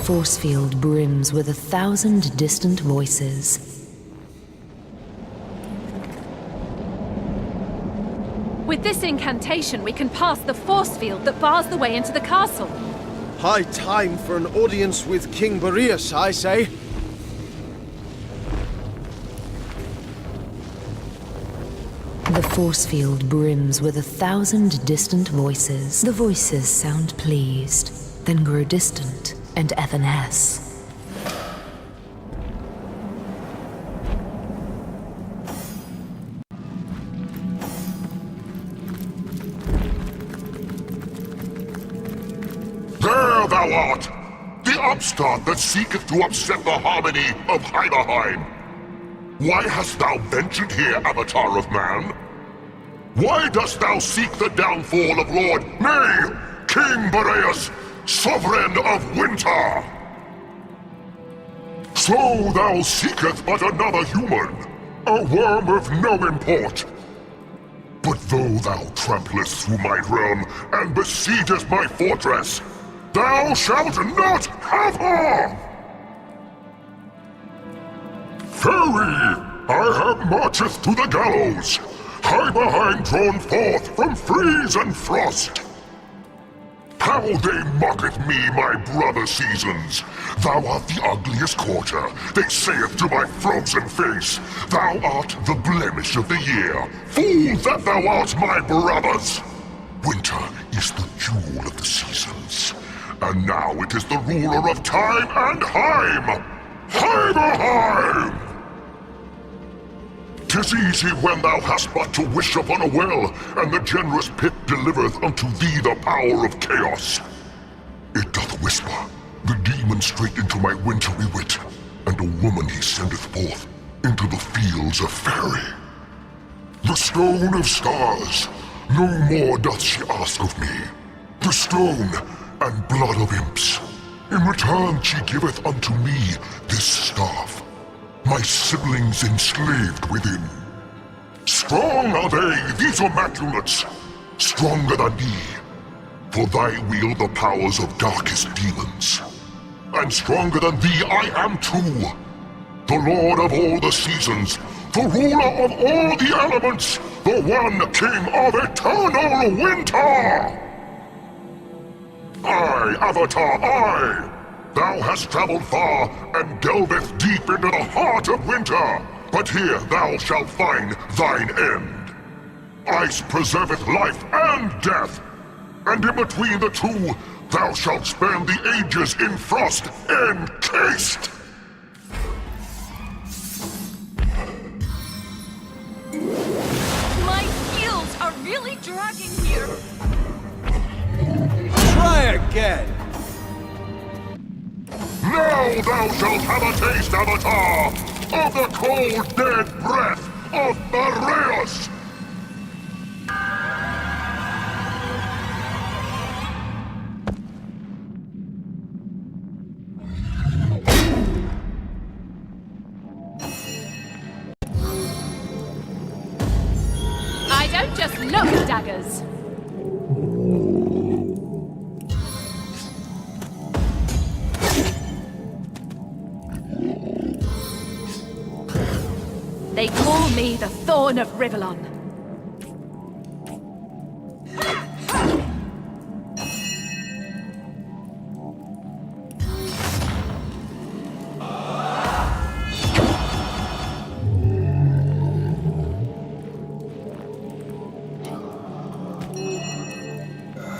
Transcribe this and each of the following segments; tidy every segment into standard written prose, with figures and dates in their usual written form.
force field brims with 1,000 distant voices. With this incantation, we can pass the force field that bars the way into the castle. High time for an audience with King Boreas, I say. The force field brims with 1,000 distant voices. The voices sound pleased, then grow distant and evanesce. There thou art! The upstart that seeketh to upset the harmony of Heimerheim! Why hast thou ventured here, Avatar of Man? Why dost thou seek the downfall of Lord, nay, King Boreas, Sovereign of Winter? So thou seeketh but another human, a worm of no import. But though thou tramplest through my realm and besiegest my fortress, thou shalt not have her! Fairy, I have marcheth to the gallows, Heimerheim drawn forth from freeze and frost. How they mocketh me, my brother seasons! Thou art the ugliest quarter, they saith to my frozen face. Thou art the blemish of the year, fool that thou art, my brothers! Winter is the jewel of the seasons, and now it is the ruler of time and Heim! Heimerheim! 'Tis easy when thou hast but to wish upon a well, and the generous pit delivereth unto thee the power of chaos. It doth whisper, the demon straight into my wintry wit, and a woman he sendeth forth into the fields of Fairy. The stone of stars, no more doth she ask of me. The stone and blood of imps. In return she giveth unto me this staff, my siblings enslaved within. Strong are they, these immaculates, stronger than thee, for thy wield the powers of darkest demons. And stronger than thee I am too, the lord of all the seasons, the ruler of all the elements, the one king of eternal winter! I, Avatar, I! Thou hast traveled far, and delveth deep into the heart of winter, but here thou shalt find thine end. Ice preserveth life and death, and in between the two, thou shalt spend the ages in frost encased. My heels are really dragging here. Try again! Now thou shalt have a taste, Avatar, of the cold, dead breath of Boreas! I don't just look daggers. They call me the Thorn of Rivellon.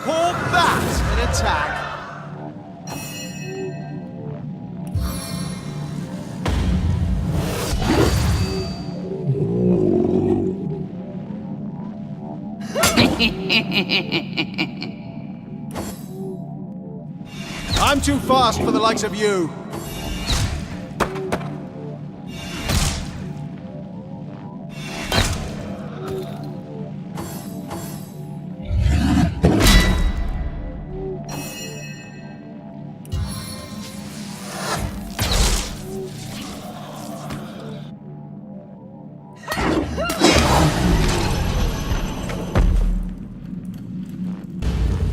Call that an attack! I'm too fast for the likes of you.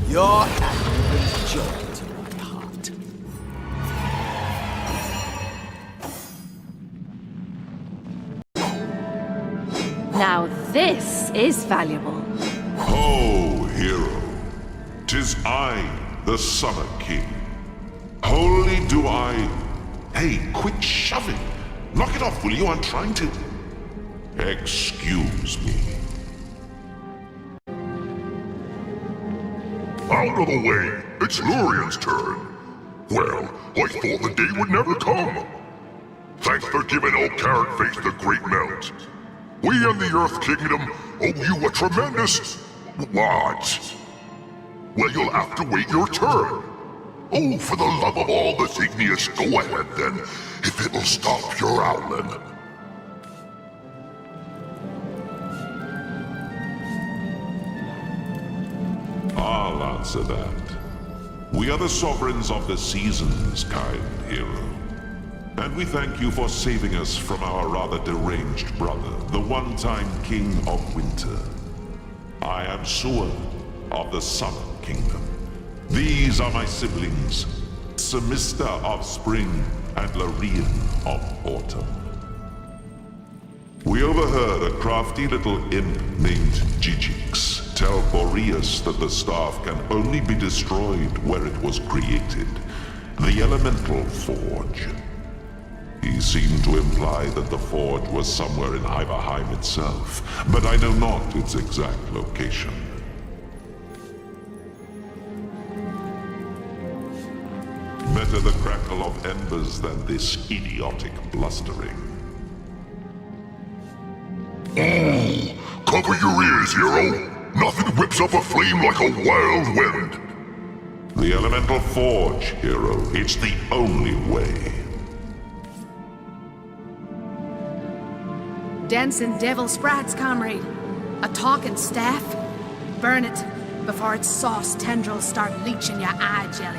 Your hand brings joy to my heart. Now this is valuable. Ho, hero. 'Tis I, the Summer King. Wholly do I... Hey, quit shoving! Knock it off, will you? I'm trying to... Excuse me. Out of the way! It's Lurian's turn! Well, I thought the day would never come! Thanks for giving old Carrot Face the Great Melt. We and the Earth Kingdom owe you a tremendous... what? Well, you'll have to wait your turn. Oh, for the love of all that's igneous, go ahead then, if it'll stop your owling. I'll answer that. We are the sovereigns of the seasons, kind hero. And we thank you for saving us from our rather deranged brother, the one-time King of Winter. I am Sua of the Summer Kingdom. These are my siblings, Semista of Spring and Larian of Autumn. We overheard a crafty little imp named Gigix tell Boreas that the staff can only be destroyed where it was created, the Elemental Forge. He seemed to imply that the forge was somewhere in Iberheim itself, but I know not its exact location. Better the crackle of embers than this idiotic blustering. Oh, cover your ears, hero! Nothing whips up a flame like a wild wind! The Elemental Forge, hero. It's the only way. Dancing devil sprites, comrade. A talking staff. Burn it before its sauce tendrils start leaching your eye jelly.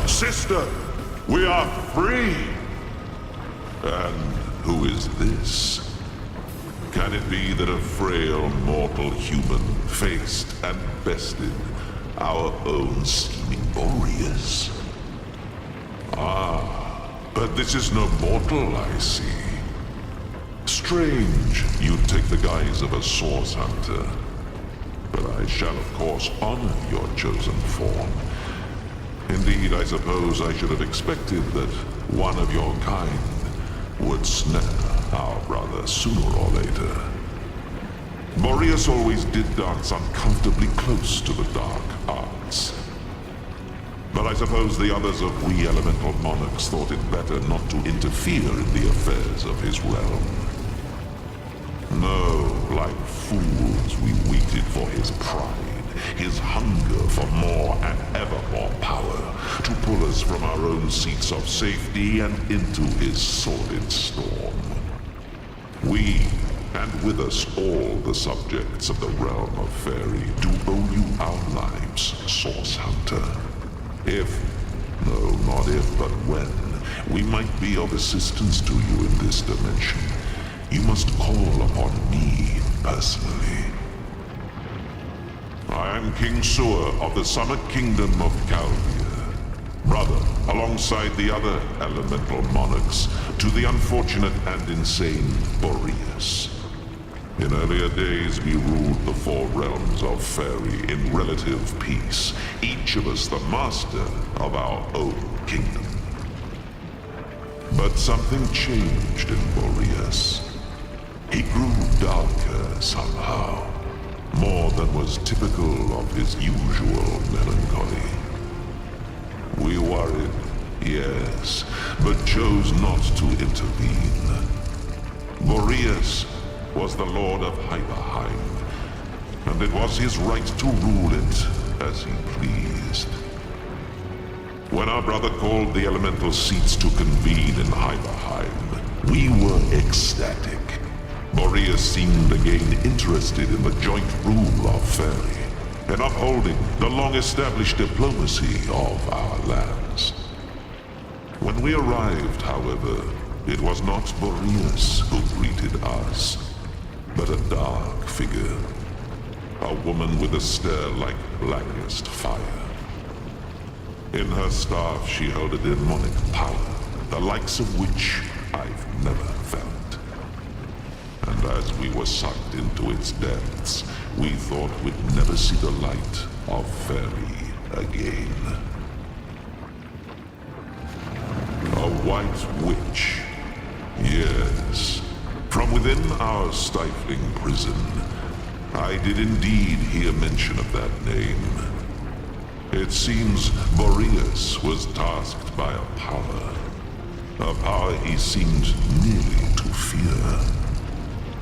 Sister, we are free! And who is this? Can it be that a frail mortal human faced and bested our own scheming Boreas? Ah, but this is no mortal, I see. Strange you'd take the guise of a source hunter. But I shall of course honor your chosen form. Indeed, I suppose I should have expected that one of your kind would snare our brother sooner or later. Boreas always did dance uncomfortably close to the dark arts. But I suppose the others of we elemental monarchs thought it better not to interfere in the affairs of his realm. No, like fools we waited for his pride. His hunger for more and ever more power, to pull us from our own seats of safety and into his sordid storm. We, and with us all the subjects of the realm of Fairy, do owe you our lives, Source Hunter. If, no, not if, but when, we might be of assistance to you in this dimension, you must call upon me personally. I am King Sua of the Summer Kingdom of Calvia, brother, alongside the other elemental monarchs, to the unfortunate and insane Boreas. In earlier days, we ruled the four realms of Fairy in relative peace, each of us the master of our own kingdom. But something changed in Boreas. He grew darker somehow. More than was typical of his usual melancholy. We worried, yes, but chose not to intervene. Boreas was the Lord of Hyperheim, and it was his right to rule it as he pleased. When our brother called the elemental seats to convene in Heimerheim, we were ecstatic. Boreas seemed again interested in the joint rule of Fairy, and upholding the long-established diplomacy of our lands. When we arrived, however, it was not Boreas who greeted us, but a dark figure. A woman with a stare like blackest fire. In her staff she held a demonic power, the likes of which I've never felt. And as we were sucked into its depths, we thought we'd never see the light of Fairy again. A white witch. Yes. From within our stifling prison, I did indeed hear mention of that name. It seems Boreas was tasked by a power he seemed nearly to fear.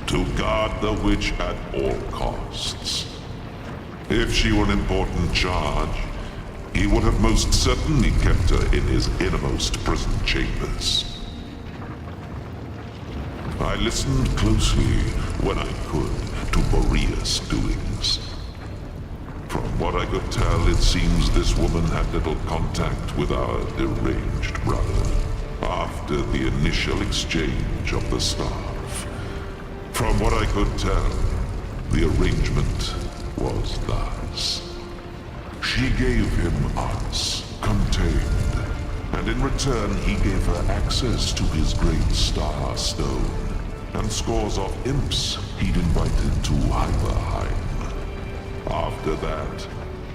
To guard the witch at all costs. If she were an important charge, he would have most certainly kept her in his innermost prison chambers. I listened closely when I could to Boreas' doings. From what I could tell, it seems this woman had little contact with our deranged brother after the initial exchange of the staff. From what I could tell, the arrangement was thus. She gave him us, contained, and in return he gave her access to his great star stone, and scores of imps he'd invited to Heimerheim. After that,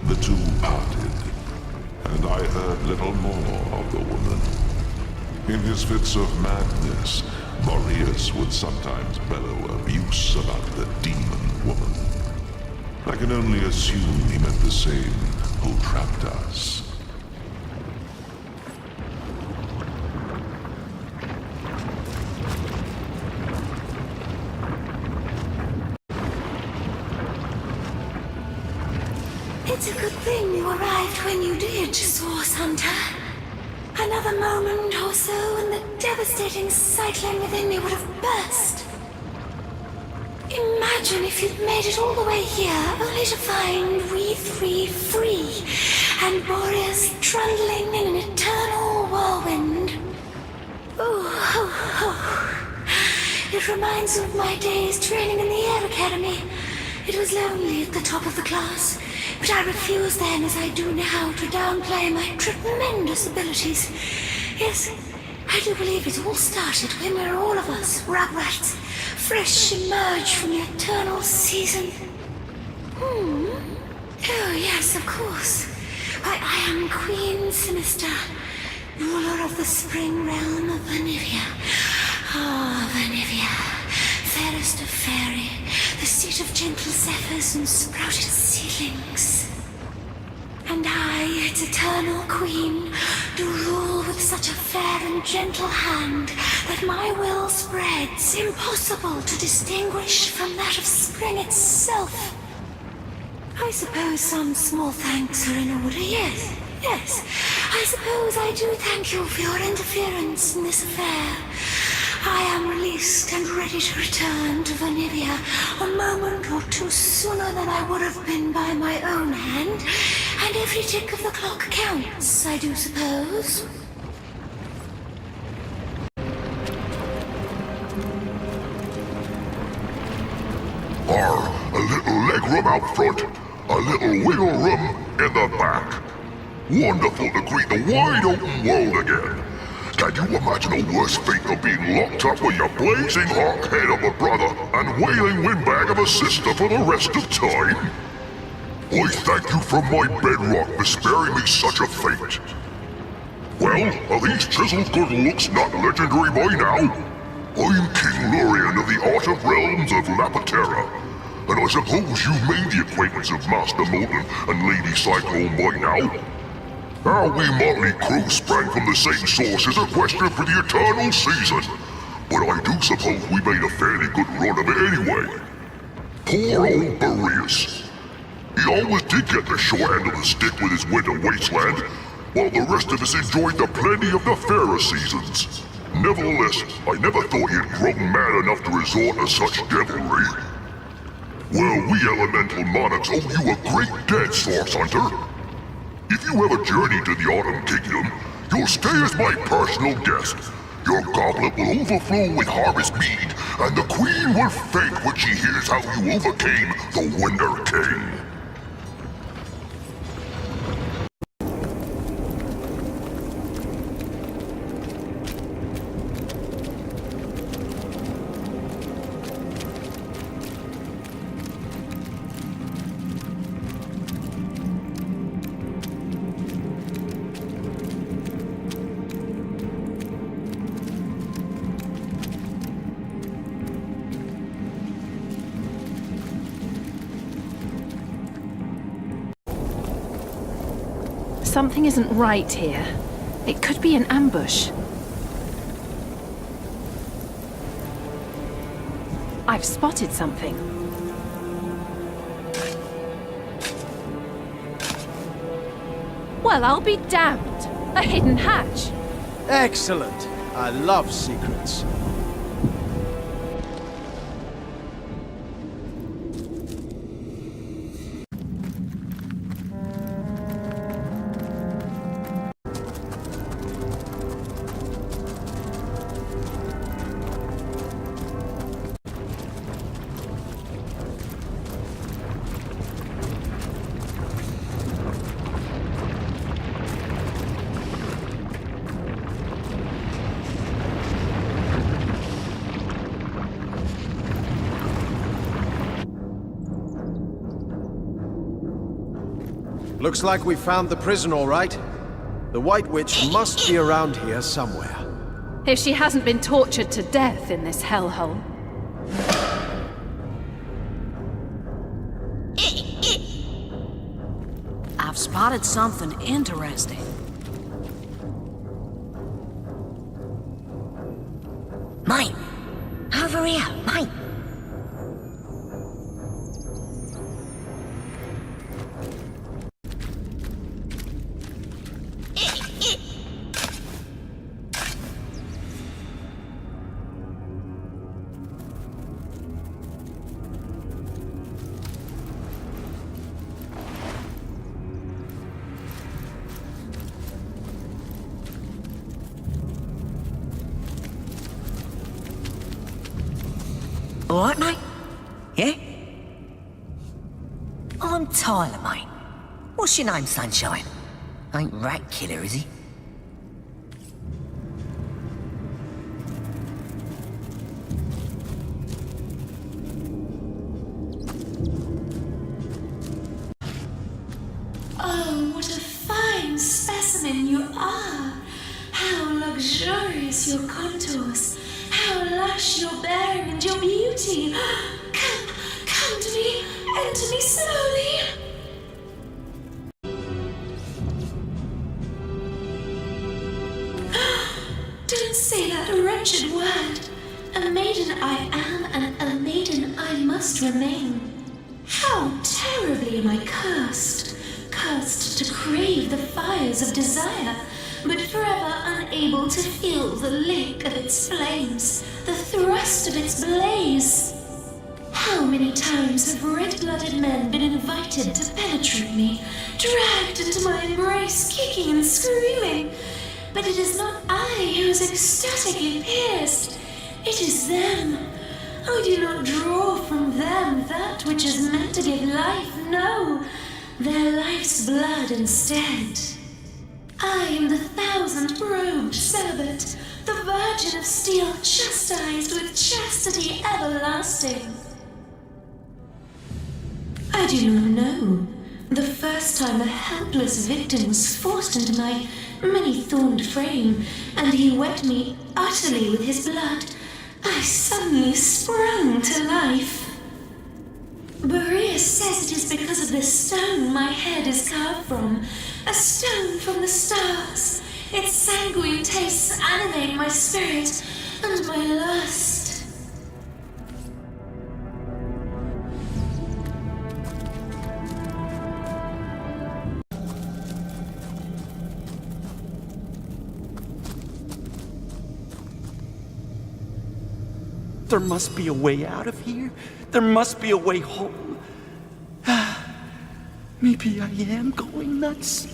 the two parted, and I heard little more of the woman. In his fits of madness, Boreas would sometimes bellow abuse about the demon woman. I can only assume he meant the same who trapped us. It's a good thing you arrived when you did, Source Hunter. Another moment or so and the devastating cyclone within me would have burst. Imagine if you'd made it all the way here, only to find we three free, and Boreas trundling in an eternal whirlwind. It reminds me of my days training in the Air Academy. It was lonely at the top of the class, but I refused then, as I do now, to downplay my tremendous abilities. Yes, I do believe it all started when we were all of us rugrats, fresh emerged from the eternal season. Oh, yes, of course. Why, I am Queen Sinister, ruler of the spring realm of Vanivia. Vanivia, fairest of fairy, the seat of gentle zephyrs and sprouted seedlings. And I, its eternal queen, do rule with such a fair and gentle hand that my will spreads, impossible to distinguish from that of spring itself. I suppose some small thanks are in order, yes. I suppose I do thank you for your interference in this affair. I am released and ready to return to Vanivia a moment or two sooner than I would have been by my own hand, and every tick of the clock counts, I do suppose. A little leg room out front, a little wiggle room in the back. Wonderful to greet the wide open world again. Can you imagine a worse fate than being locked up with your blazing hawk head of a brother and wailing windbag of a sister for the rest of time? I thank you from my bedrock for sparing me such a fate. Well, are these chiseled good looks not legendary by now? I'm King Lurian of the Outer Realms of Lapatera, and I suppose you've made the acquaintance of Master Molten and Lady Cyclone by now. How we motley crew sprang from the same source is a question for the eternal season, but I do suppose we made a fairly good run of it anyway. Poor old Boreas. He always did get the short end of the stick with his winter wasteland, while the rest of us enjoyed the plenty of the fairer seasons. Nevertheless, I never thought you'd grown mad enough to resort to such devilry. Well, we elemental monarchs owe you a great debt, Source Hunter. If you ever journey to the Autumn Kingdom, you'll stay as my personal guest. Your goblet will overflow with harvest mead, and the Queen will faint when she hears how you overcame the Winter King. Something isn't right here. It could be an ambush. I've spotted something. Well, I'll be damned. A hidden hatch. Excellent. I love secrets. Looks like we found the prison all right. The White Witch must be around here somewhere. If she hasn't been tortured to death in this hellhole. I've spotted something interesting. Mate! Over here, mate! All right, mate? Yeah? I'm Tyler, mate. What's your name, Sunshine? Ain't Rat Killer, is he? Oh, what a fine specimen you are! How luxurious your contours! How lush your bearing and your beauty! Come to me, enter me slowly! Don't say that wretched word! A maiden I am, and a maiden I must remain. How terribly am I cursed! Cursed to crave the fires of desire, but forever unable to feel the lick of its flames, the thrust of its blaze. How many times have red-blooded men been invited to penetrate me, dragged into my embrace, kicking and screaming? But it is not I who is ecstatically pierced. It is them. I do not draw from them that which is meant to give life, no, their life's blood instead. I am the thousand-robed celibate, the virgin of steel chastised with chastity everlasting. I do not know. The first time a helpless victim was forced into my many-thorned frame, and he wet me utterly with his blood, I suddenly sprung to life. Boreas says it is because of this stone my head is carved from, a stone from the stars. Its sanguine tastes animate my spirit and my lust. There must be a way out of here. There must be a way home. Maybe I am going nuts.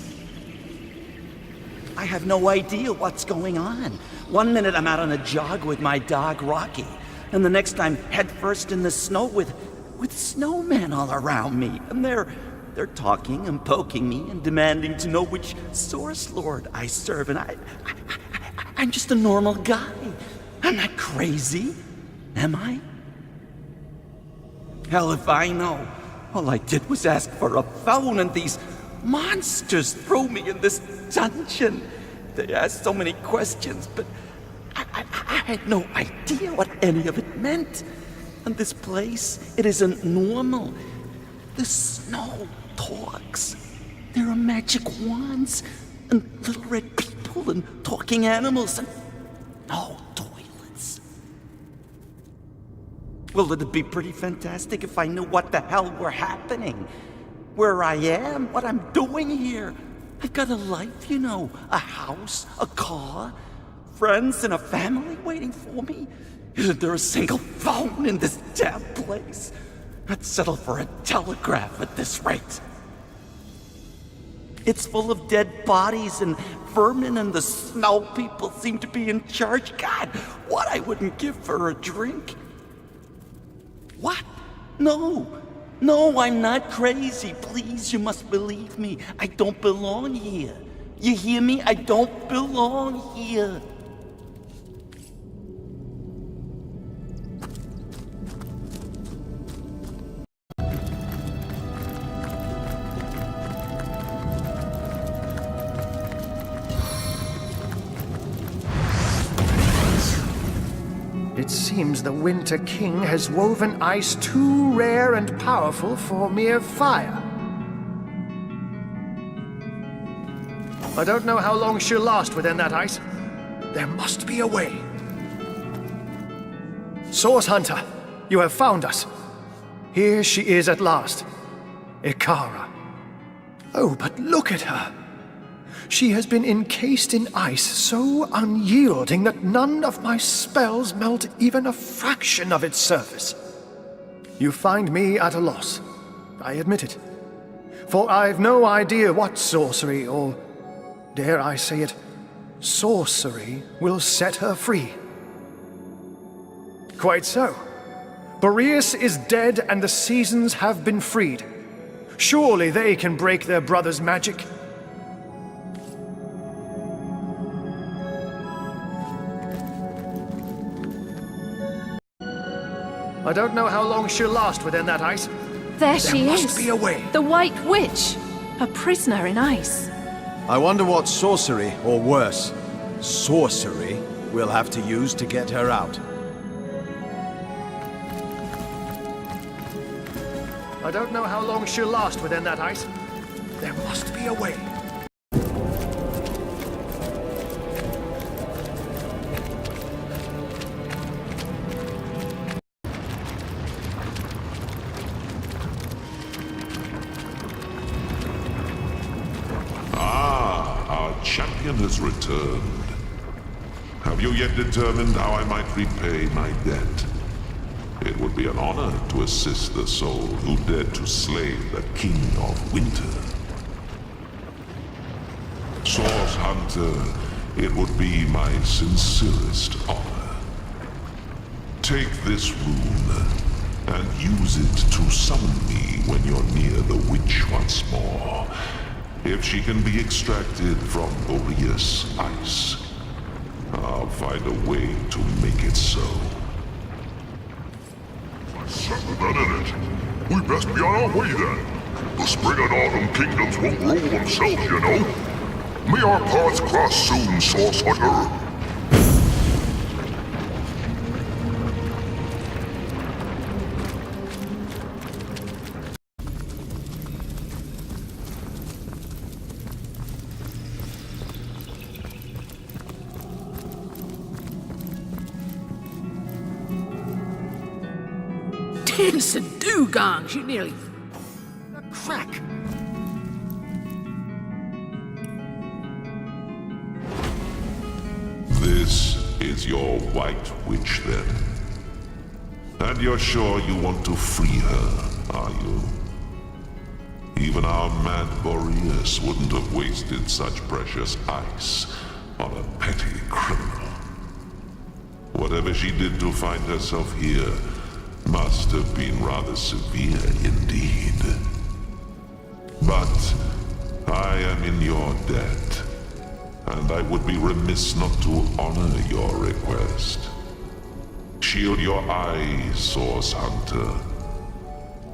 I have no idea what's going on. One minute I'm out on a jog with my dog Rocky, and the next I'm headfirst in the snow with snowmen all around me. And they're talking and poking me and demanding to know which Source Lord I serve. And I'm just a normal guy. I'm not crazy, am I? Hell if I know. All I did was ask for a phone, and these monsters threw me in this dungeon. They asked so many questions, but I had no idea what any of it meant. And this place, it isn't normal. The snow talks. There are magic wands, and little red people, and talking animals, and no toilets. Well, it'd be pretty fantastic if I knew what the hell were happening. Where I am, what I'm doing here. I've got a life, you know. A house, a car, friends, and a family waiting for me. Isn't there a single phone in this damn place? I'd settle for a telegraph at this rate. It's full of dead bodies and vermin, and the snow people seem to be in charge. God, what I wouldn't give for a drink. What? No, I'm not crazy. Please, you must believe me. I don't belong here. You hear me? I don't belong here. It seems the Winter King has woven ice too rare and powerful for mere fire. I don't know how long she'll last within that ice. There must be a way. Source Hunter, you have found us. Here she is at last. Ikara. Oh, but look at her. She has been encased in ice so unyielding that none of my spells melt even a fraction of its surface. You find me at a loss. I admit it. For I've no idea what sorcery, or dare I say it, sorcery, will set her free. Quite so. Boreas is dead and the seasons have been freed. Surely they can break their brother's magic. I don't know how long she'll last within that ice. There she is. There must be a way. The White Witch. A prisoner in ice. I wonder what sorcery, or worse, sorcery, we'll have to use to get her out. I don't know how long she'll last within that ice. There must be a way. Champion has returned. Have you yet determined how I might repay my debt? It would be an honor to assist the soul who dared to slay the King of Winter. Source Hunter, it would be my sincerest honor. Take this rune and use it to summon me when you're near the witch once more. If she can be extracted from Boreas ice, I'll find a way to make it so. Settle that in it. We best be on our way then. The spring and autumn kingdoms won't rule themselves, you know. May our paths cross soon, Source Hunter. Tense and dugong, she nearly crack. This is your White Witch, then. And you're sure you want to free her, are you? Even our mad Boreas wouldn't have wasted such precious ice on a petty criminal. Whatever she did to find herself here must have been rather severe indeed. But I am in your debt, and I would be remiss not to honor your request. Shield your eyes, Source Hunter.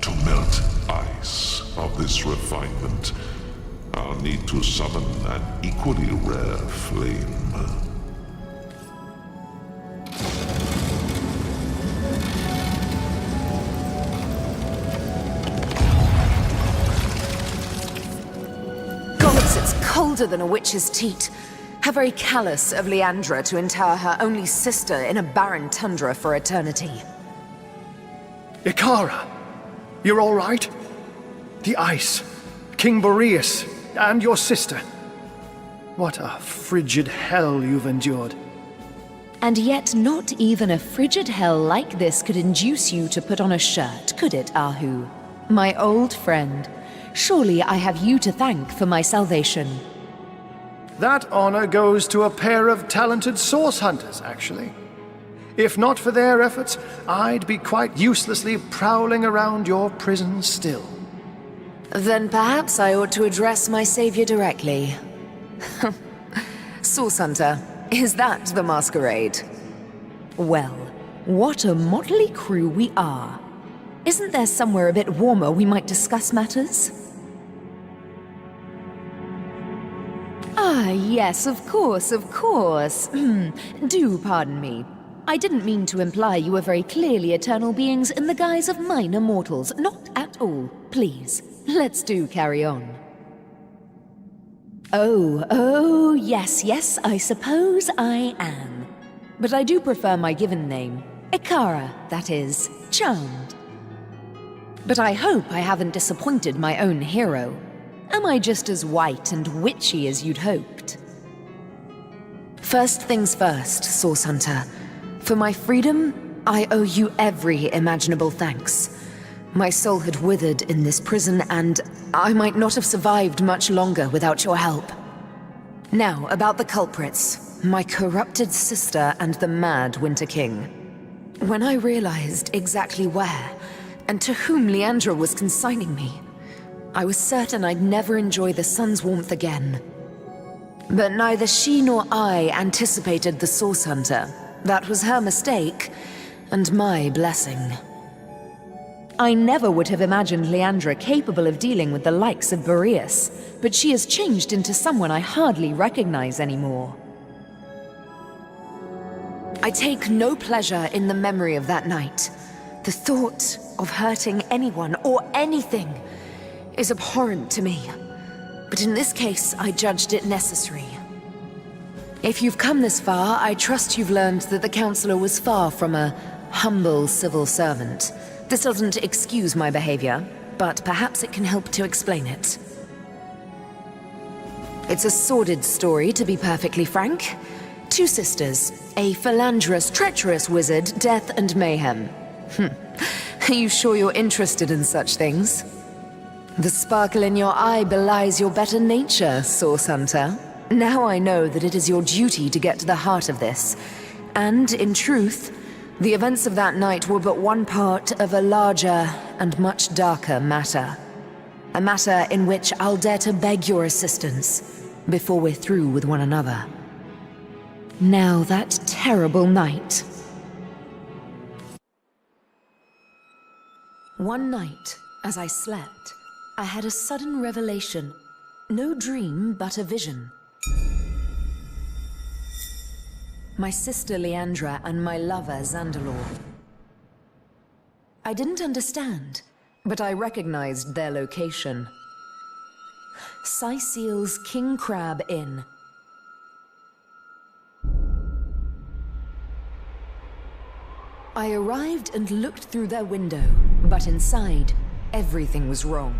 To melt ice of this refinement, I'll need to summon an equally rare flame. Gods, it's colder than a witch's teat. How very callous of Leandra to inter her only sister in a barren tundra for eternity. Ikara, you're all right? The ice, King Boreas, and your sister. What a frigid hell you've endured. And yet not even a frigid hell like this could induce you to put on a shirt, could it, Ahu? My old friend, surely I have you to thank for my salvation. That honor goes to a pair of talented source hunters, actually. If not for their efforts, I'd be quite uselessly prowling around your prison still. Then perhaps I ought to address my savior directly. Source Hunter, is that the masquerade? Well, what a motley crew we are. Isn't there somewhere a bit warmer we might discuss matters? Ah, yes, of course, of course. Do pardon me. I didn't mean to imply you were very clearly eternal beings in the guise of minor mortals. Not at all. Please, let's do carry on. Oh, yes, I suppose I am. But I do prefer my given name. Ikara, that is. Charmed. But I hope I haven't disappointed my own hero. Am I just as white and witchy as you'd hoped? First things first, Source Hunter. For my freedom, I owe you every imaginable thanks. My soul had withered in this prison, and I might not have survived much longer without your help. Now, about the culprits. My corrupted sister and the mad Winter King. When I realized exactly where, and to whom Leandra was consigning me, I was certain I'd never enjoy the sun's warmth again. But neither she nor I anticipated the Source Hunter. That was her mistake, and my blessing. I never would have imagined Leandra capable of dealing with the likes of Boreas, but she has changed into someone I hardly recognize anymore. I take no pleasure in the memory of that night. The thought of hurting anyone or anything is abhorrent to me, but in this case, I judged it necessary. If you've come this far, I trust you've learned that the Counselor was far from a humble civil servant. This doesn't excuse my behavior, but perhaps it can help to explain it. It's a sordid story, to be perfectly frank. Two sisters, a philanderous, treacherous wizard, death and mayhem. Are you sure you're interested in such things? The sparkle in your eye belies your better nature, Source Hunter. Now I know that it is your duty to get to the heart of this. And, in truth, the events of that night were but one part of a larger and much darker matter. A matter in which I'll dare to beg your assistance before we're through with one another. Now that terrible night. One night, as I slept, I had a sudden revelation. No dream, but a vision. My sister Leandra and my lover Zandalor. I didn't understand, but I recognized their location. Syceel's King Crab Inn. I arrived and looked through their window, but inside, everything was wrong.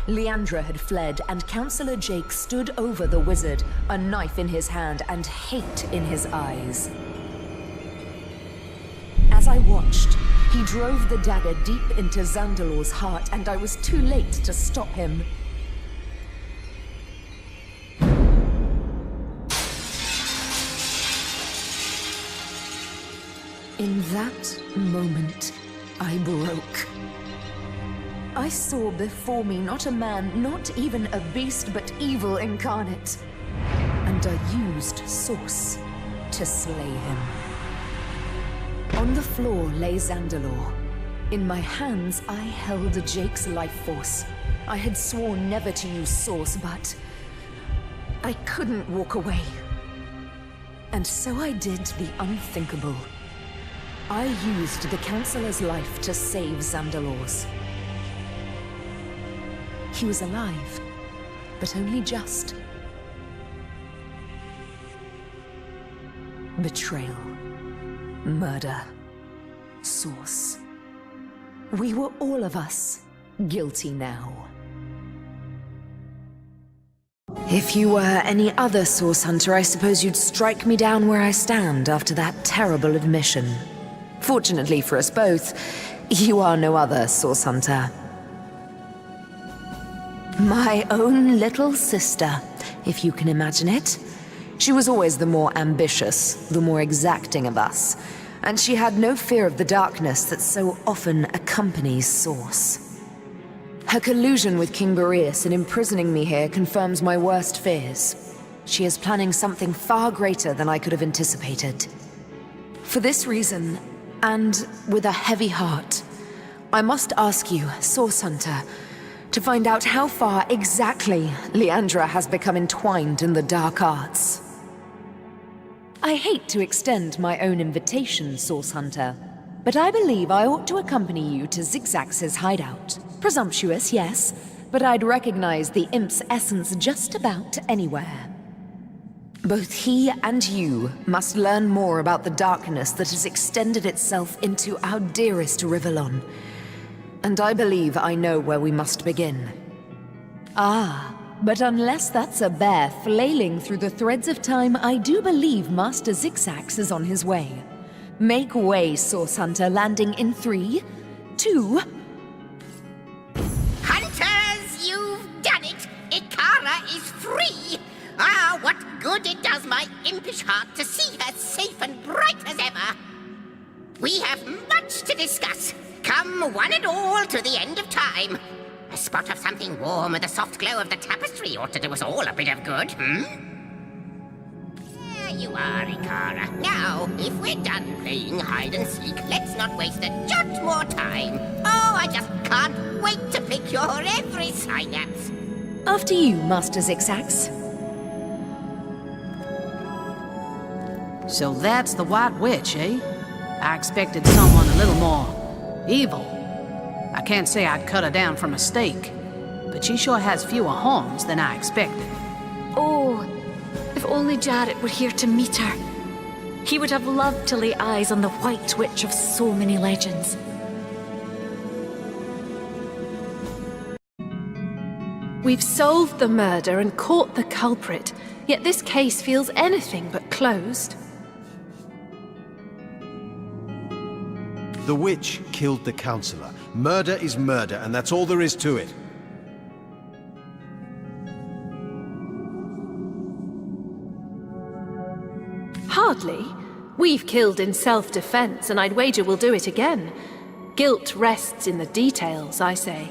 Leandra had fled, and Counselor Jake stood over the wizard, a knife in his hand and hate in his eyes. As I watched, he He drove the dagger deep into Zandalor's heart, and I was too late to stop him. In that moment, I broke. I saw before me not a man, not even a beast, but evil incarnate. And I used Source to slay him. On the floor lay Zandalor. In my hands, I held Jake's life force. I had sworn never to use Source, but I couldn't walk away. And so I did the unthinkable. I used the Counselor's life to save Zandalor's. He was alive, but only just. Betrayal. Murder. Source. We were all of us guilty now. If you were any other Source Hunter, I suppose you'd strike me down where I stand after that terrible admission. Fortunately for us both, you are no other Source Hunter. My own little sister, if you can imagine it. She was always the more ambitious, the more exacting of us, and she had no fear of the darkness that so often accompanies Source. Her collusion with King Boreas in imprisoning me here confirms my worst fears. She is planning something far greater than I could have anticipated. For this reason, and with a heavy heart, I must ask you, Source Hunter, to find out how far exactly Leandra has become entwined in the dark arts. I hate to extend my own invitation, Source Hunter, but I believe I ought to accompany you to Zigzax's hideout. Presumptuous, yes, but I'd recognize the imp's essence just about anywhere. Both he and you must learn more about the darkness that has extended itself into our dearest Rivellon. And I believe I know where we must begin. Ah, but unless that's a bear flailing through the threads of time, I do believe Master Zigzax is on his way. Make way, Source Hunter, landing in 3, 2... Hunters, you've done it! Ikara is free! Ah, what good it does my impish heart to see her safe and bright as ever! We have much to discuss. Come one and all to the end of time. A spot of something warm with the soft glow of the tapestry ought to do us all a bit of good, There you are, Ikara. Now, if we're done playing hide and seek, let's not waste a jot more time. Oh, I just can't wait to pick your every synapse. After you, Master Zigzax. So that's the White Witch, eh? I expected someone a little more evil. I can't say I'd cut her down for mistake, but she sure has fewer horns than I expected. Oh, if only Jarrett were here to meet her. He would have loved to lay eyes on the White Witch of so many legends. We've solved the murder and caught the culprit, yet this case feels anything but closed. The witch killed the Counselor. Murder is murder, and that's all there is to it. Hardly. We've killed in self-defense, and I'd wager we'll do it again. Guilt rests in the details, I say.